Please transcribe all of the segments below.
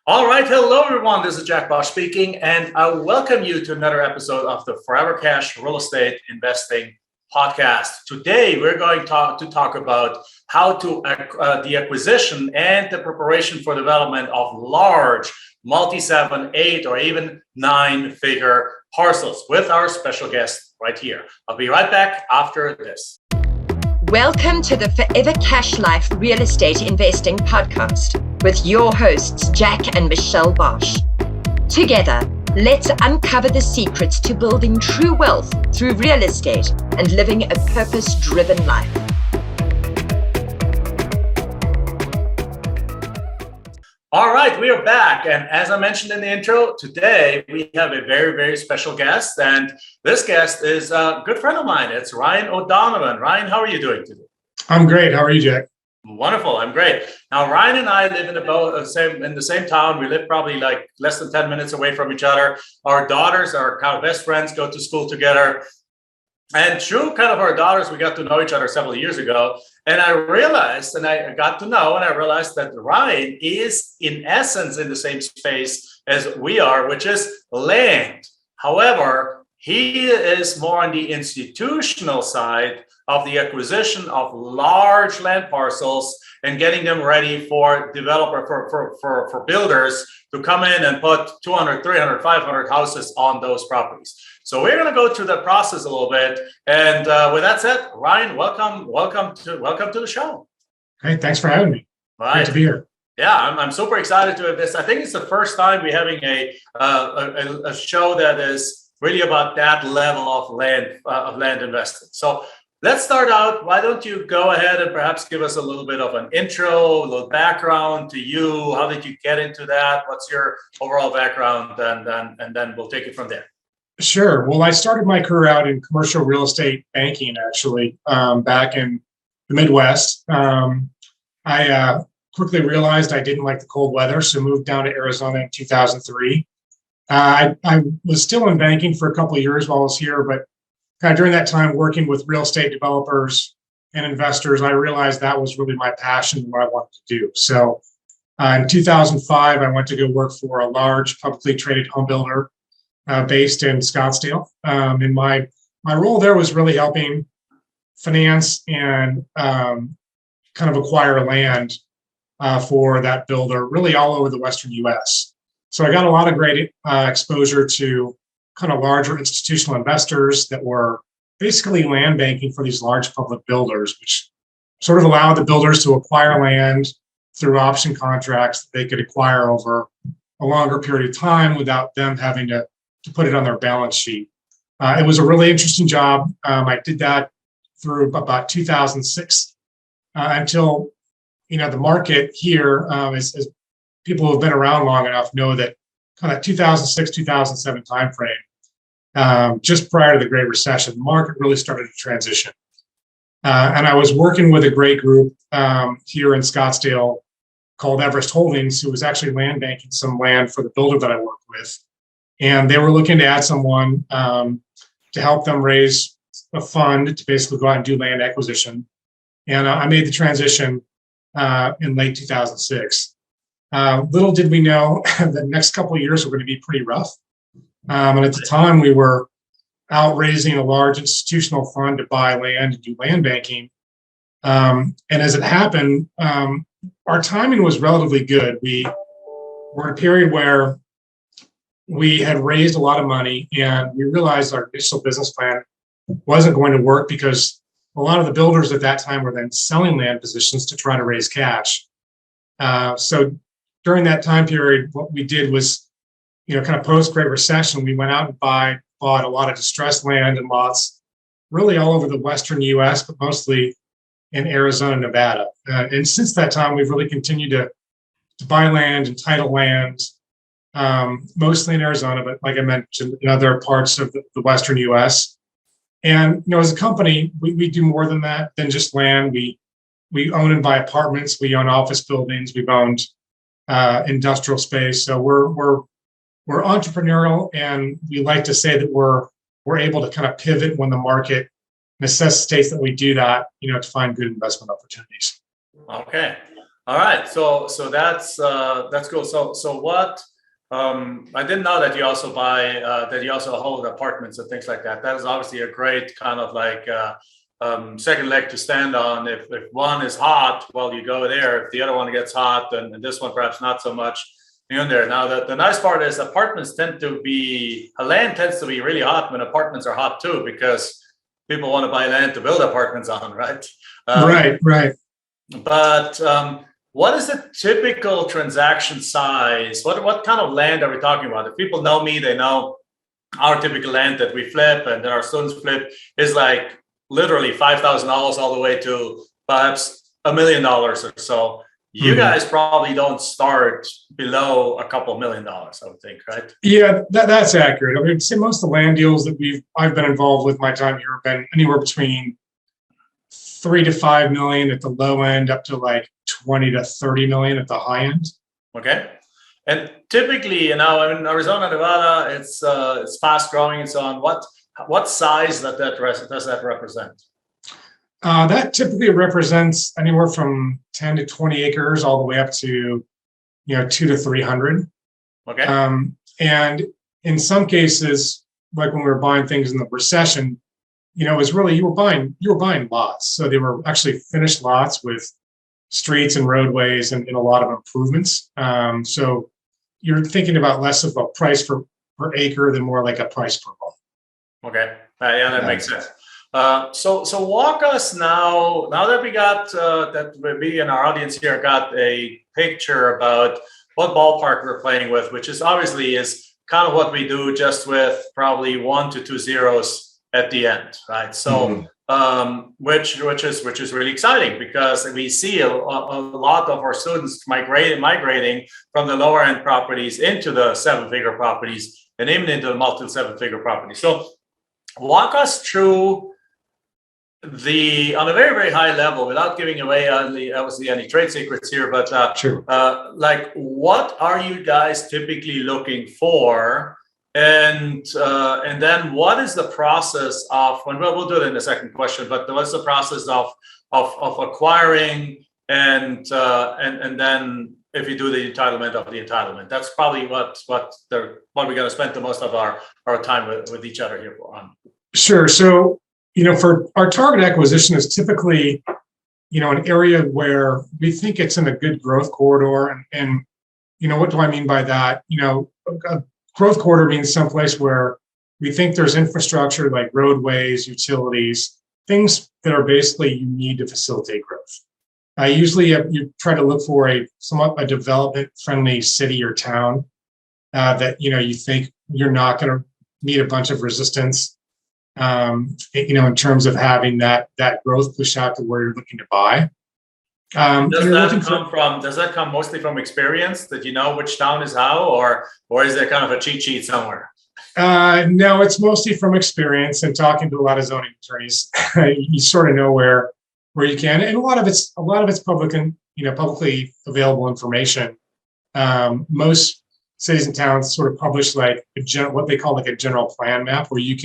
All right, hello everyone. This is Jack Bosch speaking, and I welcome you to another episode of the Forever Cash Real Estate Investing Podcast. Today, we're going to talk about how to the acquisition and the preparation for development of large multi-7, 8, or even 9-figure parcels with our special guest right here. I'll be right back after this. Welcome to the Forever Cash Life Real Estate Investing Podcast with your hosts, Jack and Michelle Bosch. Together, let's uncover the secrets to building true wealth through real estate and living a purpose-driven life. All right, we are back. And as I mentioned in the intro, today we have a very, very special guest. And this guest is a good friend of mine. It's Ryan O Donovan. Ryan, how are you doing today? I'm great. How are you, Jack? Wonderful. I'm great. Now, Ryan and I live in the same town. We live probably like less than 10 minutes away from each other. Our daughters are kind of best friends, go to school together. And through kind of our daughters, we got to know each other several years ago. And I realized, and I got to know, and I realized that Ryan is in essence in the same space as we are, which is land. However, he is more on the institutional side of the acquisition of large land parcels and getting them ready for for builders to come in and put 200, 300, 500 houses on those properties. So we're going to go through the process a little bit. And with that said, Ryan, welcome to the show. Hey, thanks for having me. Right. Great to be here. Yeah, I'm super excited to have this. I think it's the first time we're having a show that is really about that level of land investing. So let's start out. Why don't you go ahead and perhaps give us a little bit of an intro, a little background to you. How did you get into that? What's your overall background? And then we'll take it from there. Sure. Well, I started my career out in commercial real estate banking, actually, back in the Midwest. I quickly realized I didn't like the cold weather, so moved down to Arizona in 2003. I was still in banking for a couple of years while I was here, but kind of during that time working with real estate developers and investors, I realized that was really my passion, what I wanted to do. So in 2005, I went to go work for a large publicly traded home builder based in Scottsdale. And my role there was really helping finance and kind of acquire land for that builder, really all over the Western U.S. So I got a lot of great exposure to kind of larger institutional investors that were basically land banking for these large public builders, which sort of allowed the builders to acquire land through option contracts that they could acquire over a longer period of time without them having to put it on their balance sheet. It was a really interesting job. I did that through about 2006 until, the market here, as people who have been around long enough know that kind of 2006, 2007 timeframe, just prior to the Great Recession, the market really started to transition. And I was working with a great group here in Scottsdale called Everest Holdings, who was actually land banking some land for the builder that I worked with. And they were looking to add someone to help them raise a fund to basically go out and do land acquisition. And I made the transition in late 2006. Little did we know the next couple of years were going to be pretty rough. And at the time, we were out raising a large institutional fund to buy land and do land banking. And as it happened, our timing was relatively good. We were in a period where we had raised a lot of money, and we realized our initial business plan wasn't going to work because a lot of the builders at that time were then selling land positions to try to raise cash. So during that time period, what we did was, kind of post-Great Recession, we went out and bought a lot of distressed land and lots, really all over the Western U.S., but mostly in Arizona and Nevada. And since that time, we've really continued to buy land and title land, mostly in Arizona, but like I mentioned, in other parts of the Western U.S. And as a company, we do more than that, than just land. We own and buy apartments. We own office buildings. We've owned industrial space. So we're entrepreneurial, and we like to say that we're able to kind of pivot when the market necessitates that we do that, to find good investment opportunities. Okay. All right, so that's cool. So what? I didn't know that you also buy that you also hold apartments and things like that. That is obviously a great kind of like second leg to stand on. If one is hot, well, you go there. If the other one gets hot, and this one perhaps not so much, you're in there. Now the nice part is apartments tend to be land tends to be really hot when apartments are hot too, because people want to buy land to build apartments on, right? Right. But what is the typical transaction size? What kind of land are we talking about? If people know me, they know our typical land that we flip and that our students flip is like literally $5,000 all the way to perhaps $1 million or so. You guys probably don't start below a couple $1 million, I would think, right? Yeah, that's accurate. I mean, say most of the land deals that I've been involved with my time here have been anywhere between 3 to 5 million at the low end, up to like 20 to 30 million at the high end. Okay. And typically, in Arizona, Nevada, it's fast growing and so on. What size does that represent? That typically represents anywhere from 10 to 20 acres, all the way up to 2 to 300. Okay. And in some cases, like when we were buying things in the recession, it was really you were buying lots. So they were actually finished lots with streets and roadways and a lot of improvements. So you're thinking about less of a price per acre than more like a price per home. Okay. Yeah, that makes sense. So walk us now that we got that we and our audience here got a picture about what ballpark we're playing with, which is obviously is kind of what we do, just with probably 1 to 2 zeros at the end, right? So which is really exciting, because we see a lot of our students migrating from the lower end properties into the 7-figure properties and even into the multiple 7-figure properties. So walk us through on a very, very high level, without giving away obviously any trade secrets here, but Sure. like what are you guys typically looking for? And then what is the process of, we'll do it in the second question, but what's the process of acquiring and then if you do the entitlement of the entitlement? That's probably what we're going to spend the most of our time with each other here on. Sure. So, for our target acquisition is typically, an area where we think it's in a good growth corridor. And what do I mean by that? A growth corridor means someplace where we think there's infrastructure like roadways, utilities, things that are basically you need to facilitate growth. Usually you try to look for a somewhat a development-friendly city or town that you think you're not going to meet a bunch of resistance. In terms of having that growth push out to where you're looking to buy. Does that come mostly from experience, that you know which town is how, or is there kind of a cheat sheet somewhere? No, it's mostly from experience and talking to a lot of zoning attorneys. You sort of know where you can, and a lot of it's public and publicly available information. Most cities and towns sort of publish like what they call like a general plan map, where you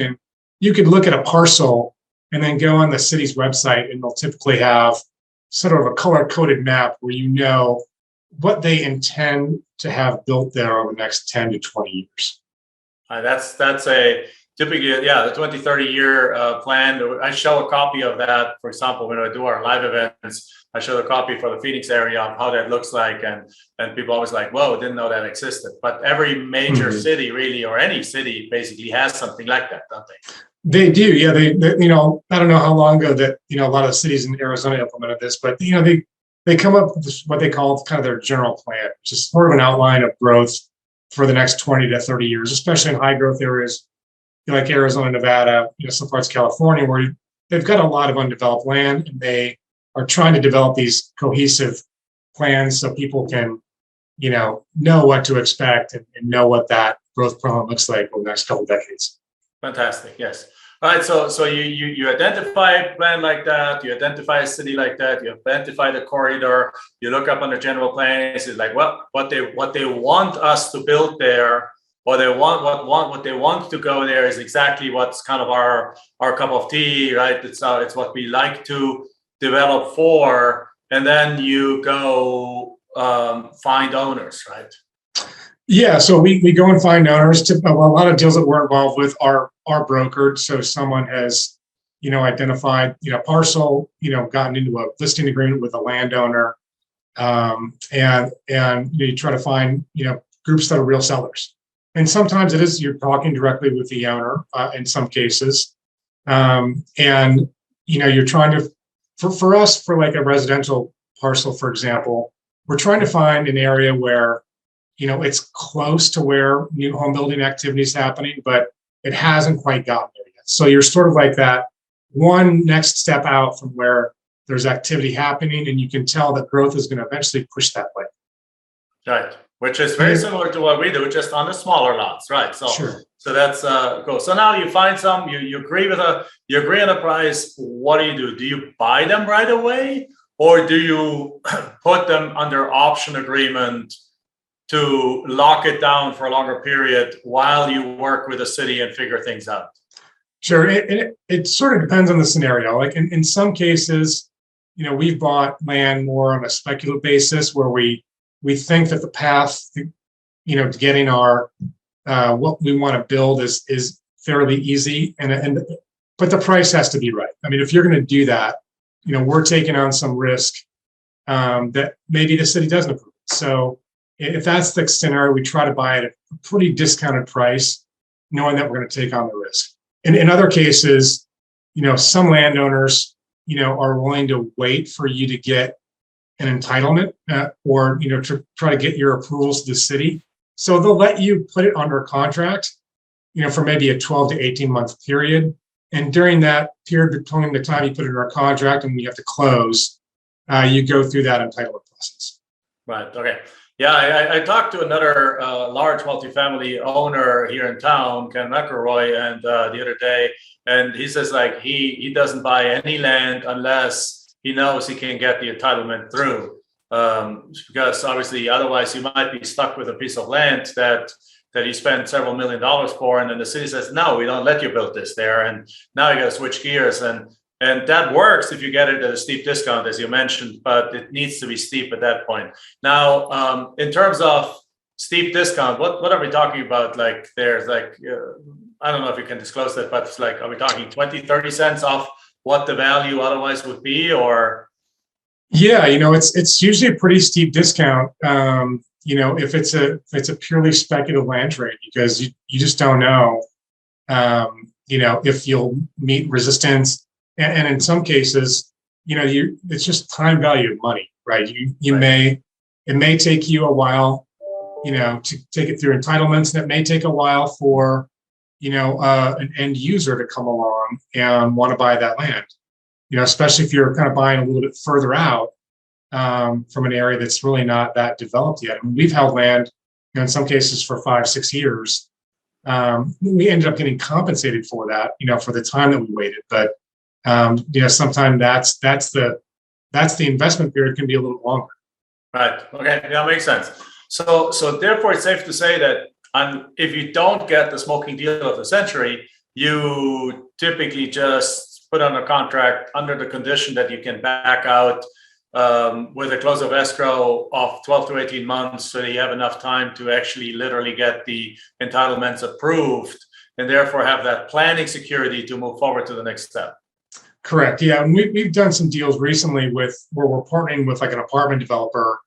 could look at a parcel and then go on the city's website, and they'll typically have sort of a color-coded map where what they intend to have built there over the next 10 to 20 years. That's a typically, the 20, 30-year plan. I show a copy of that, for example, when I do our live events. I show a copy for the Phoenix area of how that looks like, and people always like, whoa, didn't know that existed. But every major city, really, or any city basically has something like that, don't they? They do, yeah. They I don't know how long ago that a lot of cities in Arizona implemented this, but they come up with what they call kind of their general plan, which is sort of an outline of growth for the next 20 to 30 years, especially in high growth areas like Arizona, Nevada, some parts of California, where they've got a lot of undeveloped land, and they are trying to develop these cohesive plans so people can know what to expect and know what that growth plan looks like over the next couple of decades. Fantastic. Yes. All right. So you identify a plan like that. You identify a city like that. You identify the corridor. You look up on the general plan. It's like what they want us to build there, or what they want to go there is exactly what's kind of our cup of tea, right? It's what we like to develop for. and then you go find owners, right? Yeah, so we go and find owners. A lot of deals that we're involved with are brokered. So someone has, identified, parcel, gotten into a listing agreement with a landowner, and you try to find, groups that are real sellers. And sometimes you're talking directly with the owner in some cases, and you're trying to, for us, for like a residential parcel, for example, we're trying to find an area where it's close to where new home building activity is happening, but it hasn't quite gotten there yet. So you're sort of like that one next step out from where there's activity happening, and you can tell that growth is going to eventually push that way. Right, which is very similar to what we do, just on the smaller lots, right? So, sure. So that's cool. So now you find some, you agree on a price. What do? Do you buy them right away, or do you put them under option agreement to lock it down for a longer period while you work with the city and figure things out? Sure. It sort of depends on the scenario. Like in some cases, we've bought land more on a speculative basis where we think that the path to getting our what we want to build is fairly easy, but the price has to be right. I mean, if you're going to do that, we're taking on some risk that maybe the city doesn't approve. So if that's the scenario, we try to buy it at a pretty discounted price, knowing that we're going to take on the risk. And in other cases, some landowners, are willing to wait for you to get an entitlement or, to try to get your approvals to the city. So they'll let you put it under contract, for maybe a 12 to 18 month period. And during that period between the time you put it under contract and you have to close, you go through that entitlement process. Right. Okay. Yeah, I talked to another large multifamily owner here in town, Ken McElroy, and the other day, and he says like he doesn't buy any land unless he knows he can get the entitlement through, because obviously otherwise you might be stuck with a piece of land that you spend several $1 million for, and then the city says no, we don't let you build this there, and now you got to switch gears. And that works if you get it at a steep discount, as you mentioned, but it needs to be steep at that point. Now, in terms of steep discount, what are we talking about? Like there's like, I don't know if you can disclose that, but it's like, are we talking 20, 30 cents off what the value otherwise would be, or? Yeah, it's usually a pretty steep discount, if it's a purely speculative land trade, because you just don't know, if you'll meet resistance. And in some cases, it's just time value of money, right? It may take you a while, to take it through entitlements, and it may take a while for, an end user to come along and want to buy that land, especially if you're kind of buying a little bit further out from an area that's really not that developed yet. I mean, we've held land, in some cases for 5-6 years. We ended up getting compensated for that, for the time that we waited, but sometimes that's the investment period can be a little longer. Right. Okay. Yeah, makes sense. So therefore, it's safe to say that if you don't get the smoking deal of the century, you typically just put on a contract under the condition that you can back out with a close of escrow of 12 to 18 months, so that you have enough time to actually literally get the entitlements approved, and therefore have that planning security to move forward to the next step. Correct. Yeah, and we've done some deals recently where we're partnering with like an apartment developer,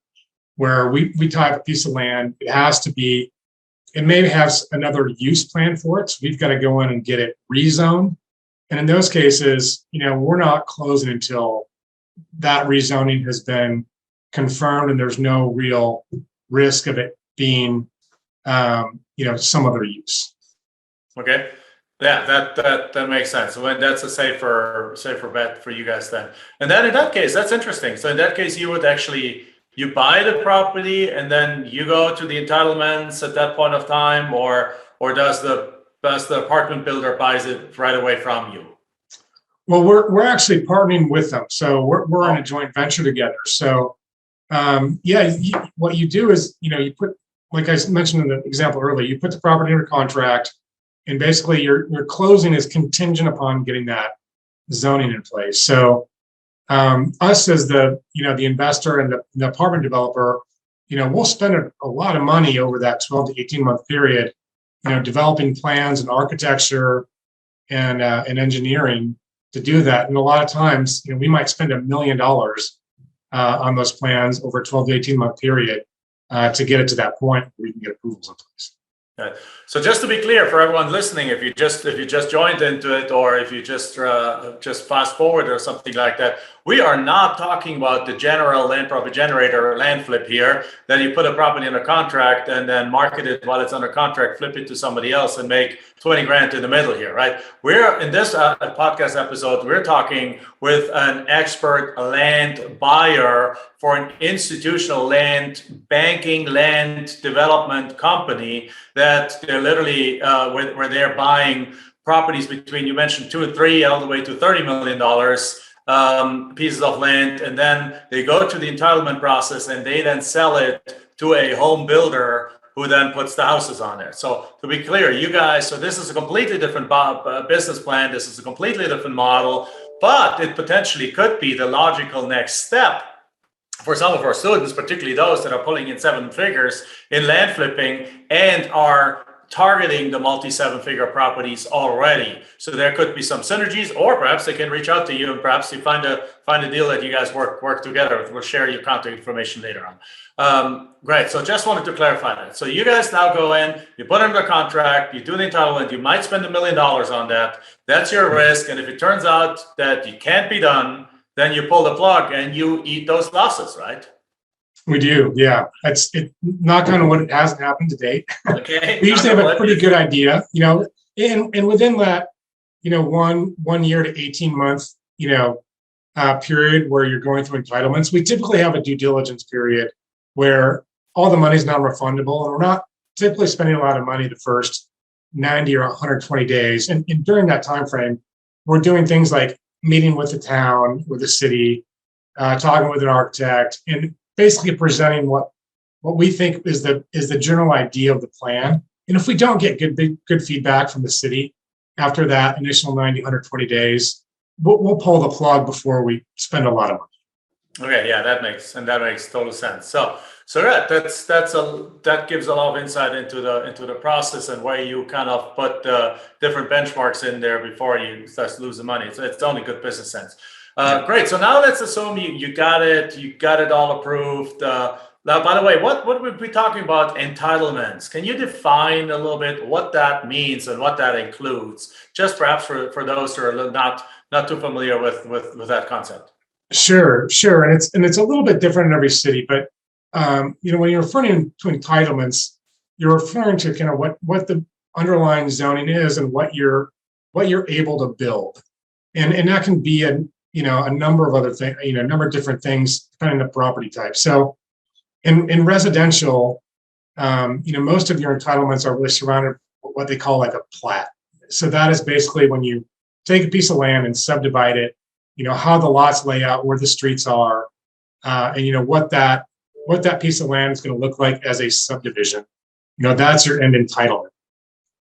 where we tie up a piece of land. It may have another use plan for it, so we've got to go in and get it rezoned. And in those cases, we're not closing until that rezoning has been confirmed and there's no real risk of it being, some other use. Okay. Yeah, that makes sense. So that's a safer bet for you guys then. And then in that case, that's interesting. So in that case, you buy the property and then you go to the entitlements at that point of time, or does the apartment builder buys it right away from you? Well, we're actually partnering with them, so we're in a joint venture together. So, what you do is you put, like I mentioned in the example earlier, you put the property under contract. And basically, your closing is contingent upon getting that zoning in place. So, Us as the investor and the apartment developer, we'll spend a lot of money over that 12 to 18 month period, developing plans and architecture and engineering to do that. And a lot of times, we might spend $1 million on those plans over a 12 to 18 month period to get it to that point where we can get approvals in place. Okay. So just to be clear for everyone listening, if you just joined into it, or if you just fast forward or something like that, we are not talking about the general land profit generator or land flip here. Then you put a property under contract and then market it while it's under contract, flip it to somebody else, and make 20 grand in the middle here, right? We're in this podcast episode, we're talking with an expert land buyer for an institutional land banking, land development company that they're literally where they're buying properties between, you mentioned 2 and 3 all the way to $30 million pieces of land, and then they go to the entitlement process and they then sell it to a home builder who then puts the houses on there. So to be clear, you guys, so this is a completely different business plan. This is a completely different model, but it potentially could be the logical next step for some of our students, particularly those that are pulling in 7 figures in land flipping and are targeting the multi-7-figure properties already. So there could be some synergies, or perhaps they can reach out to you and perhaps you find a deal that you guys work together. We'll share your contact information later on. Great. So just wanted to clarify that. So you guys now go in, you put under contract, you do the entitlement, you might spend $1 million on that. That's your risk. And if it turns out that it can't be done, then you pull the plug and you eat those losses, right? We do, yeah. That's it. Knock on wood, it hasn't happened to date. Okay. We usually have a pretty good idea, and within that, 1 year to 18 month, period where you're going through entitlements, we typically have a due diligence period where all the money is non-refundable, and we're not typically spending a lot of money the first 90 or 120 days. And during that time frame, we're doing things like meeting with the town, with the city, talking with an architect, and basically presenting what we think is the general idea of the plan. And if we don't get good feedback from the city after that initial 90, 120 days, we'll pull the plug before we spend a lot of money. Okay, yeah, that makes total sense. So that gives a lot of insight into the process and where you kind of put different benchmarks in there before you start losing money. It's only good business sense. Great. So now let's assume you got it all approved. Now, by the way, what would we be talking about entitlements? Can you define a little bit what that means and what that includes? Just perhaps for those who are not too familiar with that concept. Sure. And it's a little bit different in every city, but when you're referring to entitlements, you're referring to kind of what the underlying zoning is and what you're able to build. And that can be a number of other things, a number of different things depending on the property type. So in residential, most of your entitlements are really surrounded with what they call like a plat. So that is basically when you take a piece of land and subdivide it, how the lots lay out, where the streets are, and what that piece of land is going to look like as a subdivision. That's your end entitlement.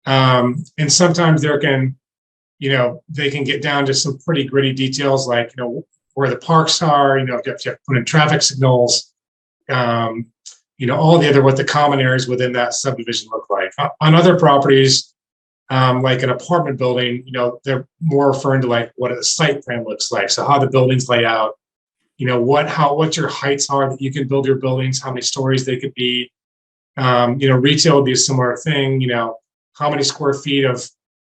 And sometimes they can get down to some pretty gritty details, like where the parks are. You have to put in traffic signals. All the other what the common areas within that subdivision look like. On other properties, like an apartment building, they're more referring to like what a site plan looks like. So how the buildings lay out, what your heights are that you can build your buildings, how many stories they could be. Retail would be a similar thing. How many square feet of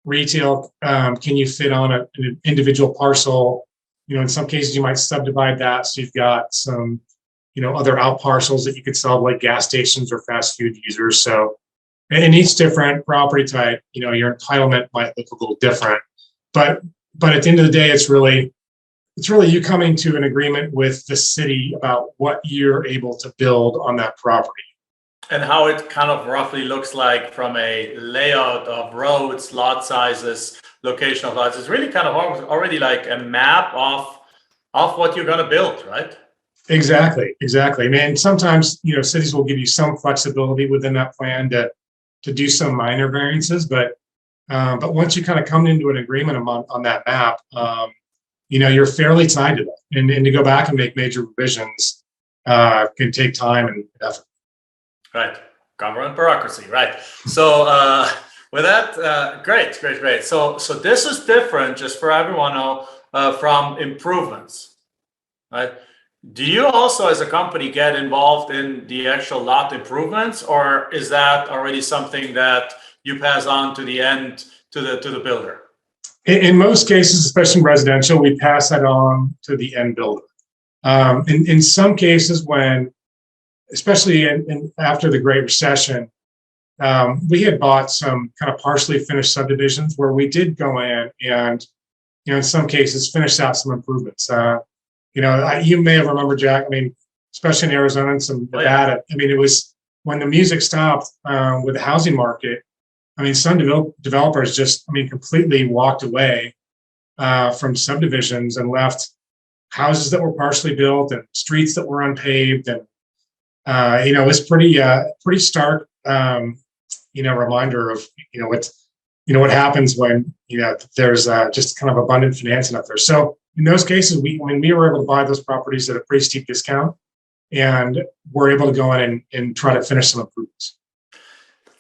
retail can you fit on an individual parcel? In some cases you might subdivide that, so you've got some other out parcels that you could sell, like gas stations or fast food users. So in each different property type, your entitlement might look a little different, but at the end of the day, it's really you coming to an agreement with the city about what you're able to build on that property. And how it kind of roughly looks like from a layout of roads, lot sizes, location of lots. It's really kind of already like a map of what you're going to build, right? Exactly. I mean, sometimes, cities will give you some flexibility within that plan to do some minor variances, but once you kind of come into an agreement on that map, you're fairly tied to that. And to go back and make major revisions can take time and effort. Right. Government bureaucracy. Right. So with that, great. So this is different, just for everyone to know, from improvements, right? Do you also, as a company, get involved in the actual lot improvements, or is that already something that you pass on to the end to the builder? In most cases, especially in residential, we pass that on to the end builder. In some cases, especially after the Great Recession, we had bought some kind of partially finished subdivisions where we did go in and, in some cases, finish out some improvements. You may have remembered, Jack. I mean, especially in Arizona and some Nevada. Oh, yeah. I mean, it was when the music stopped with the housing market. I mean, some developers just, completely walked away from subdivisions and left houses that were partially built and streets that were unpaved, and it was pretty stark, reminder of what happens when there's just kind of abundant financing up there. So in those cases, we were able to buy those properties at a pretty steep discount, and we're able to go in and try to finish some improvements.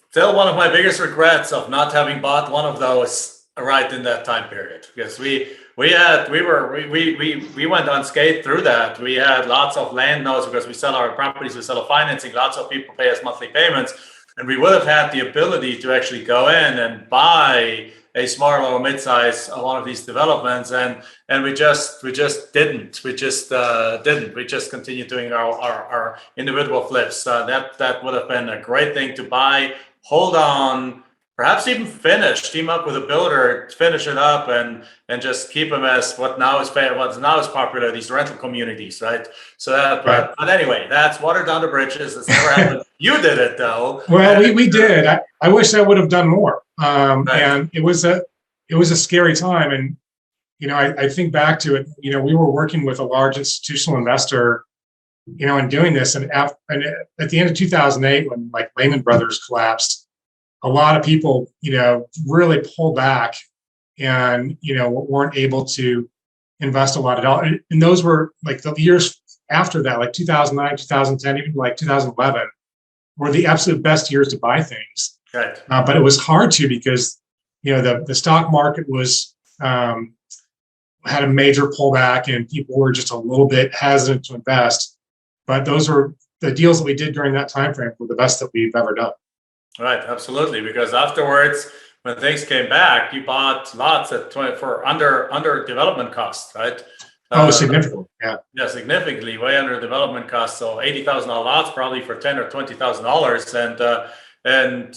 Still, one of my biggest regrets of not having bought one of those right in that time period, because we went unscathed through that. We had lots of land notes because we sell our properties, we sell financing. Lots of people pay us monthly payments, and we would have had the ability to actually go in and buy a smaller or mid-size one of these developments, and we just didn't. We just didn't. We just continued doing our individual flips. That would have been a great thing to buy, hold on, perhaps even team up with a builder, finish it up, and just keep them as what's now is popular, these rental communities, right? So that, right. But anyway, that's water down the bridges. It's never happened. You did it though. Well, we did. I wish I would have done more. Right. And it was a scary time. And I think back to it. We were working with a large institutional investor, in doing this, and at the end of 2008, when like Lehman Brothers collapsed, a lot of people, really pulled back and, weren't able to invest a lot at all. And those were like the years after that, like 2009, 2010, even like 2011, were the absolute best years to buy things. Right. But it was hard to, because, the stock market was, had a major pullback and people were just a little bit hesitant to invest. But those were the deals that we did during that time frame were the best that we've ever done. Right, absolutely. Because afterwards, when things came back, you bought lots at for under development costs, right? Significantly, yeah. Yeah, significantly, way under development costs. So $80,000 lots, probably for $10,000 or $20,000, and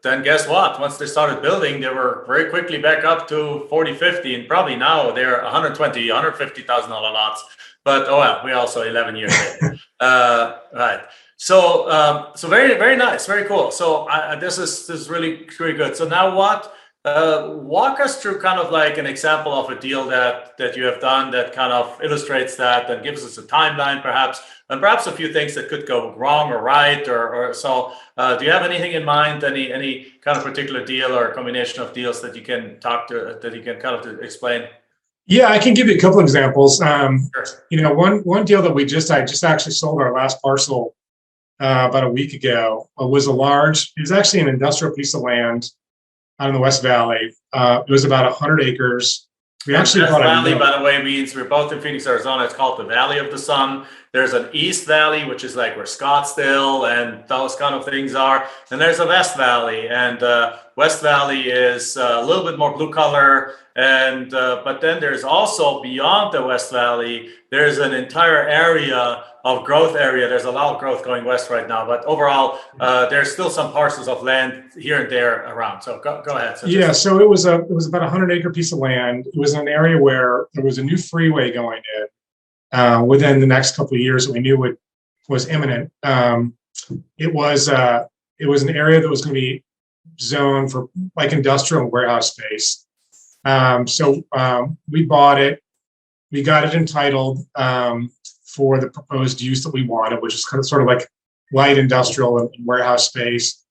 then guess what? Once they started building, they were very quickly back up to 40, 50, and probably now they're $120,000, $150,000 lots. But oh well, we also 11 years later, right? So very, very nice, very cool. So this is really good. So now what? Walk us through kind of like an example of a deal that you have done that kind of illustrates that gives us a timeline, perhaps, and perhaps a few things that could go wrong or right, or so. Do you have anything in mind? Any kind of particular deal or combination of deals that you can that you can kind of explain? Yeah, I can give you a couple examples. Sure. One deal that I just actually sold our last parcel about a week ago was it was actually an industrial piece of land out in the West Valley. It was about 100 acres. We actually West Valley, by the way, means we're both in Phoenix, Arizona. It's called the Valley of the Sun. There's an East Valley, which is like where Scottsdale and those kind of things are. And there's a West Valley, and West Valley is a little bit more blue color. And but then there's also beyond the West Valley, there's an entire area of growth area. There's a lot of growth going west right now, but overall, there's still some parcels of land here and there around. So go ahead. So it was about a 100-acre piece of land. It was an area where there was a new freeway going in within the next couple of years that we knew was imminent. It was an area that was going to be zoned for like industrial and warehouse space. So we bought it. We got it entitled for the proposed use that we wanted, which is kind of sort of like light industrial and warehouse space.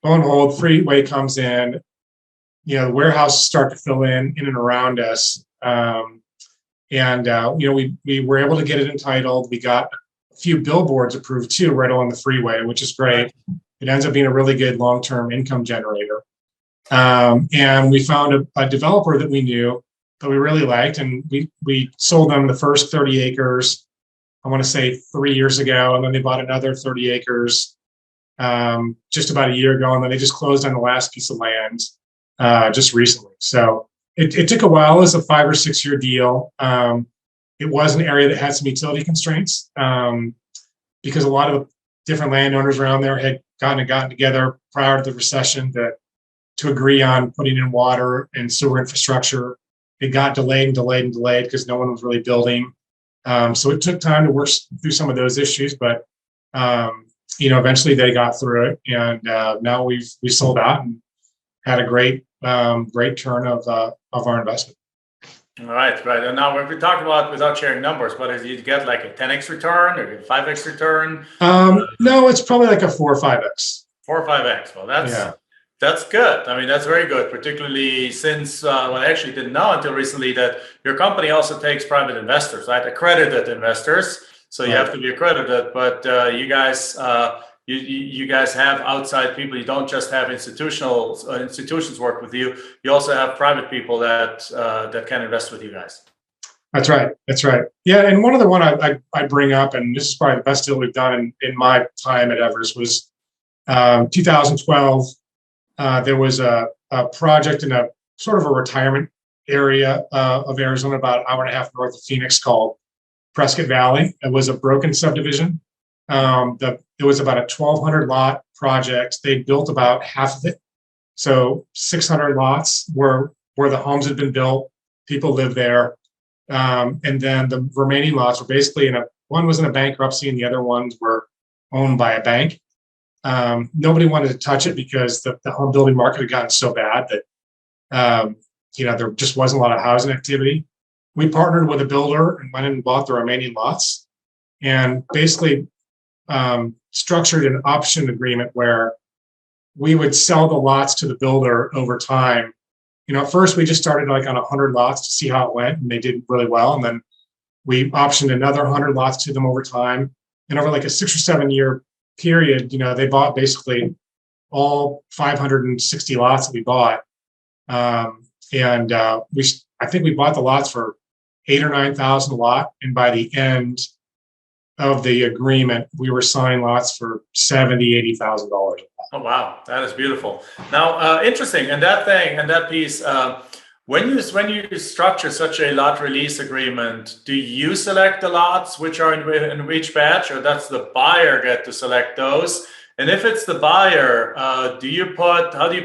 Lo and behold, freeway comes in. The warehouses start to fill in and around us. And we were able to get it entitled. We got a few billboards approved too, right along the freeway, which is great. It ends up being a really good long-term income generator. And we found a developer that we knew that we really liked, and we sold them the first 30 acres, I want to say 3 years ago, and then they bought another 30 acres just about a year ago, and then they just closed on the last piece of land just recently. So it took a while. It was a 5 or 6 year deal. It was an area that had some utility constraints because a lot of different landowners around there had gotten together prior to the recession to agree on putting in water and sewer infrastructure. It got delayed because no one was really building. So it took time to work through some of those issues, but eventually they got through it, and now we sold out and had a great turn of our investment. All right. And now if we talk about, without sharing numbers, but is you get like a 10x return or a 5x return? No, it's probably like a 4 or 5x. 4 or 5x. Well, that's good. I mean, that's very good, particularly since I actually didn't know until recently that your company also takes private investors, right? Accredited investors. So you have to be accredited, but you guys have outside people. You don't just have institutions work with you. You also have private people that can invest with you guys. That's right. Yeah, and one I bring up, and this is probably the best deal we've done in my time at Everest, was 2012. There was a project in a sort of a retirement area of Arizona, about an hour and a half north of Phoenix, called Prescott Valley. It was a broken subdivision. It was about a 1,200 lot project. They built about half of it. So 600 lots where the homes had been built, people lived there. And then the remaining lots were basically one was in a bankruptcy and the other ones were owned by a bank. Nobody wanted to touch it because the home building market had gotten so bad that there just wasn't a lot of housing activity. We partnered with a builder and went in and bought the remaining lots, and basically structured an option agreement where we would sell the lots to the builder over time. At first we just started like on 100 lots to see how it went, and they did really well. And then we optioned another 100 lots to them over time. And over like a 6 or 7 year period, they bought basically all 560 lots that we bought. I think we bought the lots for $8,000 or $9,000 a lot. And by the end of the agreement, we were selling lots for $70,000, $80,000. Oh, wow. That is beautiful. Now, interesting. And that piece, when you structure such a lot release agreement, do you select the lots which are in each batch, or does the buyer get to select those? And if it's the buyer, how do you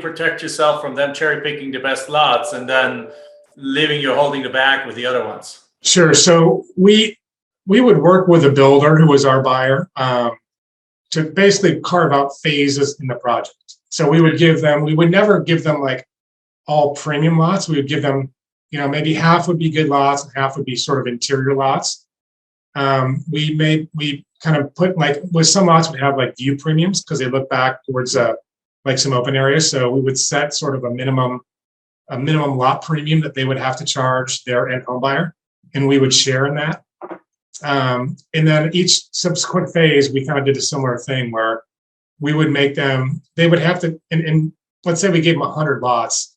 protect yourself from them cherry picking the best lots and then leaving you holding the bag with the other ones? Sure. So we would work with a builder who was our buyer to basically carve out phases in the project. So we would never give them like all premium lots. We would give them, maybe half would be good lots and half would be sort of interior lots. We kind of put with some lots would have like view premiums because they look back towards like some open areas. So we would set sort of a minimum lot premium that they would have to charge their end home buyer, and we would share in that. And then each subsequent phase, we kind of did a similar thing where we would make them, they would have to, and let's say we gave them 100 lots,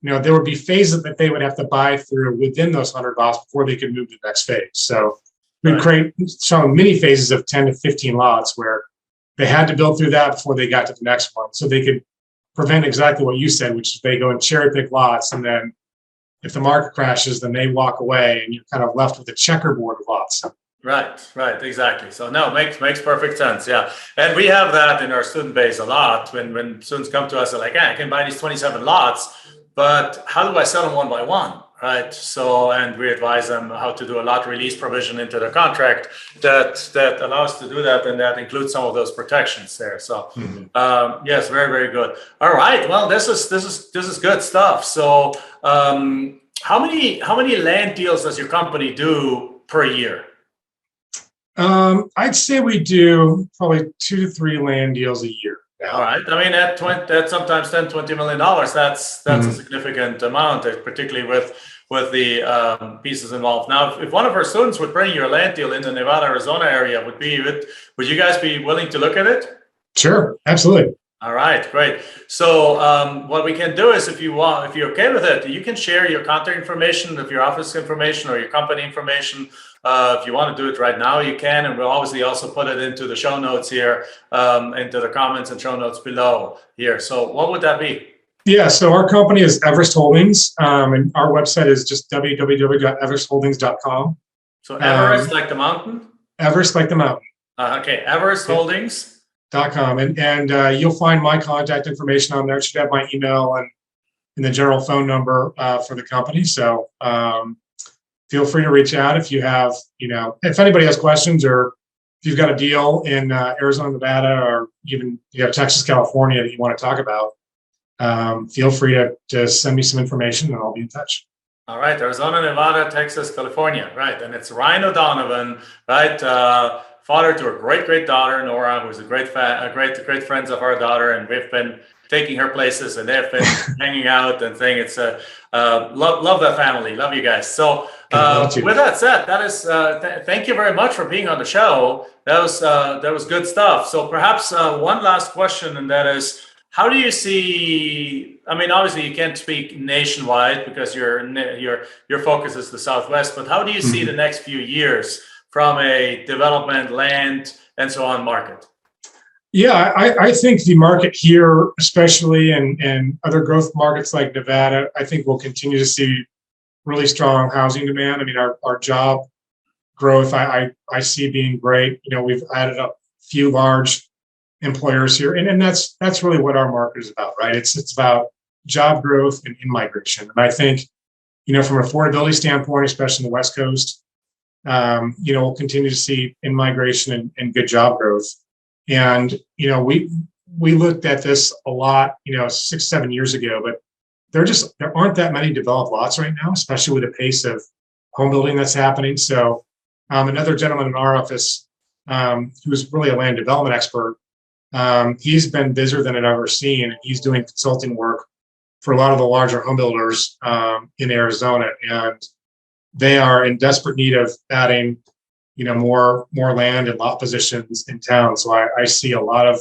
there would be phases that they would have to buy through within those 100 lots before they could move to the next phase. So we'd create some mini phases of 10 to 15 lots where they had to build through that before they got to the next one. So they could prevent exactly what you said, which is they go and cherry pick lots, and then if the market crashes, then they walk away and you're kind of left with a checkerboard of lots. Right, exactly. So no, makes perfect sense. Yeah. And we have that in our student base a lot. When students come to us, they're like, I can buy these 27 lots, but how do I sell them one by one? Right. So, and we advise them how to do a lot release provision into the contract that allows to do that. And that includes some of those protections there. So, yes, very, very good. All right. Well, this is good stuff. So, how many land deals does your company do per year? I'd say we do probably 2 to 3 land deals a year. Yeah. All right. I mean, at sometimes $10-20 million, that's a significant amount, particularly with with the pieces involved. Now, if one of our students would bring you a land deal in the Nevada, Arizona area, would you guys be willing to look at it? Sure, absolutely. All right, great. So what we can do is, if you're okay with it, you can share your contact information, of your office information or your company information. If you want to do it right now, you can, and we'll obviously also put it into the show notes here, into the comments and show notes below here. So what would that be? Yeah, so our company is Everest Holdings, and our website is just www.everestholdings.com. So Everest, like the mountain? Everest like the mountain. Okay, Everest Holdings. .com, and you'll find my contact information on there. It should have my email and the general phone number for the company. So feel free to reach out if you have, if anybody has questions, or if you've got a deal in Arizona, Nevada, or even you have Texas, California that you want to talk about. Feel free to send me some information and I'll be in touch. All right, Arizona, Nevada, Texas, California, right? And it's Ryan O Donovan, right? Father to a great daughter, Nora, who's a great friends of our daughter, and we've been taking her places, and they've been hanging out and thing. It's love that family, love you guys. So with that said, that is thank you very much for being on the show. That was good stuff. So perhaps one last question, and that is, how do you see? I mean, obviously you can't speak nationwide because your focus is the Southwest, but how do you see the next few years from a development, land, and so on market? Yeah, I think the market here, especially in other growth markets like Nevada, I think we'll continue to see really strong housing demand. I mean, our job growth, I see being great. We've added a few large employers here, and that's really what our market is about, right? It's about job growth and in-migration. And I think, from an affordability standpoint, especially in the West Coast, we'll continue to see in-migration and good job growth. And, we looked at this a lot, 6-7 years ago, but there aren't that many developed lots right now, especially with the pace of home building that's happening. So another gentleman in our office, who's really a land development expert, he's been busier than I've ever seen. And he's doing consulting work for a lot of the larger home builders in Arizona. And they are in desperate need of adding, more land and lot positions in town. So I see a lot of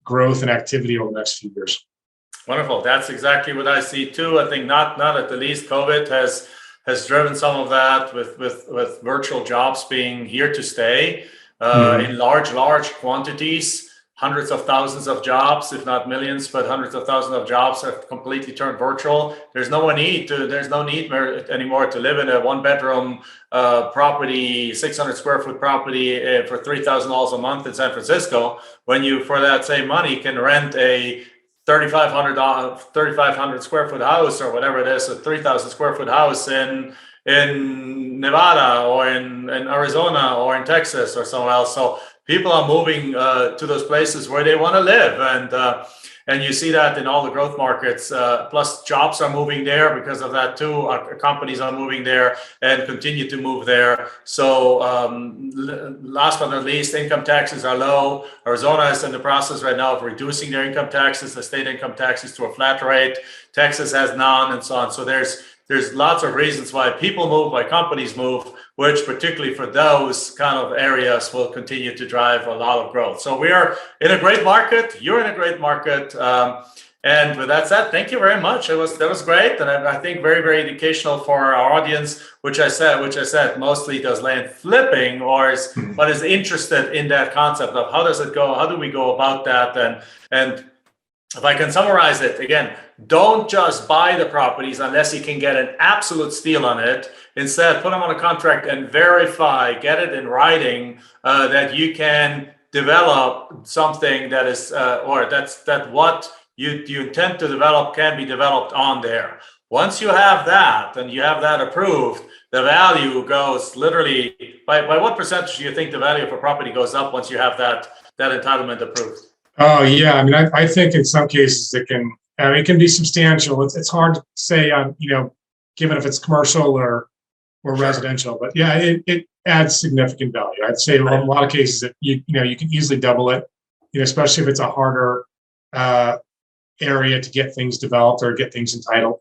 growth and activity over the next few years. Wonderful. That's exactly what I see too. I think not at the least COVID has driven some of that with virtual jobs being here to stay in large quantities. Hundreds of thousands of jobs, if not millions, but hundreds of thousands of jobs have completely turned virtual. There's no need anymore to live in a one-bedroom property, 600 square foot property for $3,000 a month in San Francisco, when you, for that same money, can rent a 3,500 square foot house or whatever it is, a 3,000 square foot house in Nevada or in Arizona or in Texas or somewhere else. So people are moving to those places where they want to live, and you see that in all the growth markets. Plus, jobs are moving there because of that too. Companies are moving there and continue to move there. So, last but not least, income taxes are low. Arizona is in the process right now of reducing their income taxes, the state income taxes, to a flat rate. Texas has none, and so on. So there's lots of reasons why people move, why companies move, which particularly for those kind of areas will continue to drive a lot of growth. So we are in a great market. You're in a great market. And with that said, thank you very much. That was great. And I think very, very educational for our audience, which I said mostly does land flipping but is interested in that concept of how does it go? How do we go about that? And if I can summarize it again, don't just buy the properties unless you can get an absolute steal on it. Instead, put them on a contract and verify, get it in writing that you can develop something that is, that what you intend to develop can be developed on there. Once you have that and you have that approved, the value goes literally, by what percentage do you think the value of a property goes up once you have that entitlement approved? Oh yeah, I mean, I think in some cases it can be substantial. It's hard to say, given if it's commercial or residential, but yeah, it adds significant value. I'd say in a lot of cases that you can easily double it, especially if it's a harder area to get things developed or get things entitled.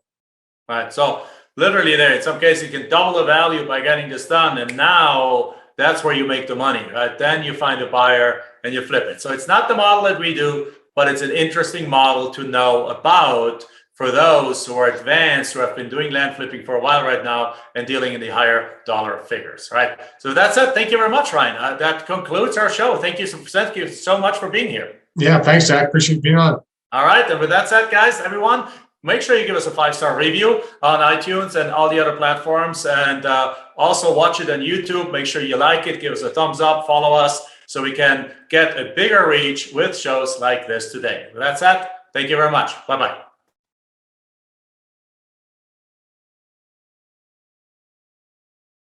Right. So literally there. In some cases, you can double the value by getting this done. And now that's where you make the money, right? Then you find a buyer and you flip it. So it's not the model that we do, but it's an interesting model to know about for those who are advanced, who have been doing land flipping for a while right now and dealing in the higher dollar figures, right? So that's it. Thank you very much, Ryan. That concludes our show. Thank you so much for being here. Yeah, thanks, Zach. Appreciate being on. All right. And with that said, guys, everyone, make sure you give us a 5-star review on iTunes and all the other platforms. And also watch it on YouTube. Make sure you like it. Give us a thumbs up. Follow us so we can get a bigger reach with shows like this today. With that said, thank you very much. Bye-bye.